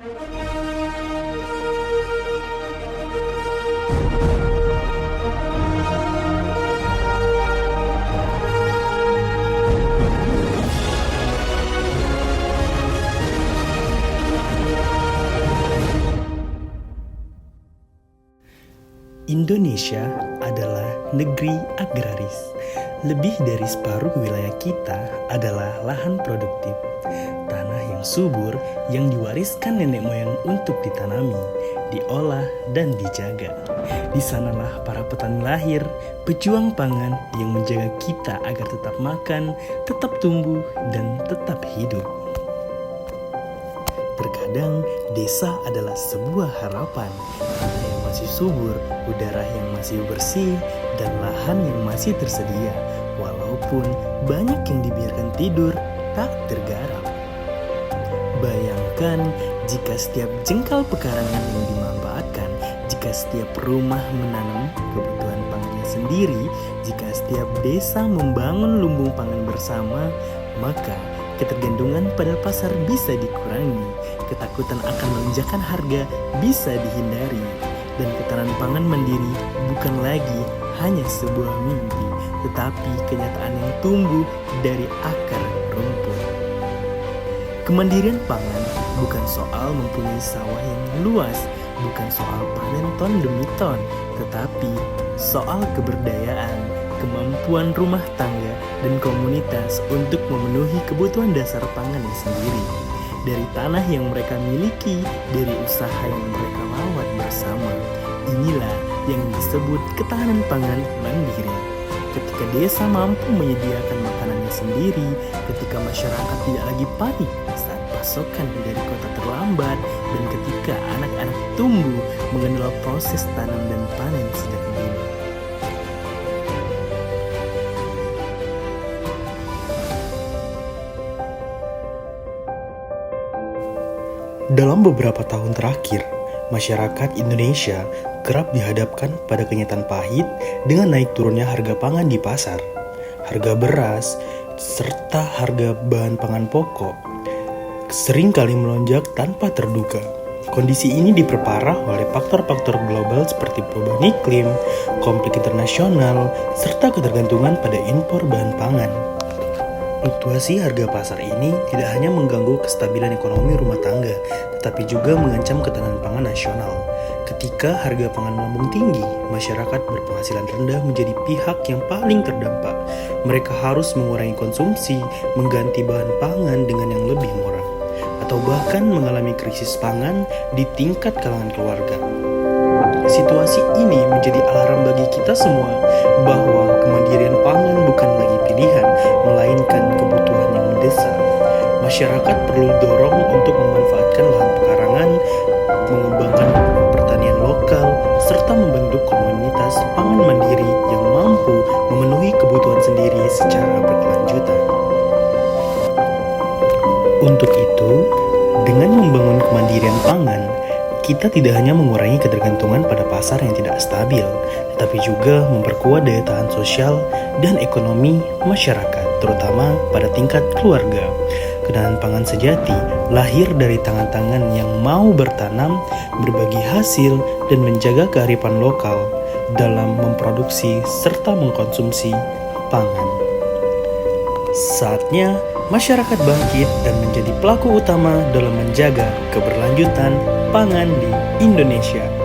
Indonesia adalah negeri agraris. Lebih dari separuh wilayah kita adalah lahan produktif. Tanah yang subur yang diwariskan nenek moyang untuk ditanami, diolah, dan dijaga. Di sanalah para petani lahir, pejuang pangan yang menjaga kita agar tetap makan, tetap tumbuh, dan tetap hidup. Terkadang desa adalah sebuah harapan, tanah yang masih subur, udara yang masih bersih, dan lahan yang masih tersedia, walaupun banyak yang dibiarkan tidur tak tergarap. Bayangkan jika setiap jengkal pekarangan yang dimanfaatkan, jika setiap rumah menanam kebutuhan pangannya sendiri, jika setiap desa membangun lumbung pangan bersama, maka ketergantungan pada pasar bisa dikurangi, ketakutan akan melonjakkan harga bisa dihindari, dan ketahanan pangan mandiri bukan lagi hanya sebuah mimpi, tetapi kenyataan yang tumbuh dari akar rumput. Kemandirian pangan bukan soal mempunyai sawah yang luas, bukan soal panen ton demi ton, tetapi soal keberdayaan, kemampuan rumah tangga dan komunitas untuk memenuhi kebutuhan dasar pangannya sendiri. Dari tanah yang mereka miliki, dari usaha yang mereka rawat bersama. Inilah yang disebut ketahanan pangan mandiri. Ketika desa mampu menyediakan makanannya sendiri, ketika masyarakat tidak lagi panik saat pasokan dari kota terlambat, dan ketika anak-anak tumbuh mengenal proses tanam dan panen sejak dini. Dalam beberapa tahun terakhir, masyarakat Indonesia kerap dihadapkan pada kenyataan pahit dengan naik turunnya harga pangan di pasar. Harga beras, serta harga bahan pangan pokok sering kali melonjak tanpa terduga. Kondisi ini diperparah oleh faktor-faktor global seperti perubahan iklim, konflik internasional, serta ketergantungan pada impor bahan pangan. Fluktuasi harga pasar ini tidak hanya mengganggu kestabilan ekonomi rumah tangga, tetapi juga mengancam ketahanan pangan nasional. Ketika harga pangan melambung tinggi, masyarakat berpenghasilan rendah menjadi pihak yang paling terdampak. Mereka harus mengurangi konsumsi, mengganti bahan pangan dengan yang lebih murah, atau bahkan mengalami krisis pangan di tingkat kalangan keluarga. Situasi ini menjadi alarm bagi kita semua bahwa kemandirian pangan bukan lagi pilihan, melainkan kebutuhan yang mendesak. Masyarakat perlu dorong untuk memanfaatkan lahan pekarangan, mengembangkan pertanian lokal, serta membentuk komunitas pangan mandiri yang mampu memenuhi kebutuhan sendiri secara berkelanjutan. Untuk itu, dengan membangun kemandirian pangan, kita tidak hanya mengurangi ketergantungan pada pasar yang tidak stabil, tetapi juga memperkuat daya tahan sosial dan ekonomi masyarakat, terutama pada tingkat keluarga. Ketahanan pangan sejati lahir dari tangan-tangan yang mau bertanam, berbagi hasil, dan menjaga kearifan lokal dalam memproduksi serta mengkonsumsi pangan. Saatnya masyarakat bangkit dan menjadi pelaku utama dalam menjaga keberlanjutan pangan di Indonesia.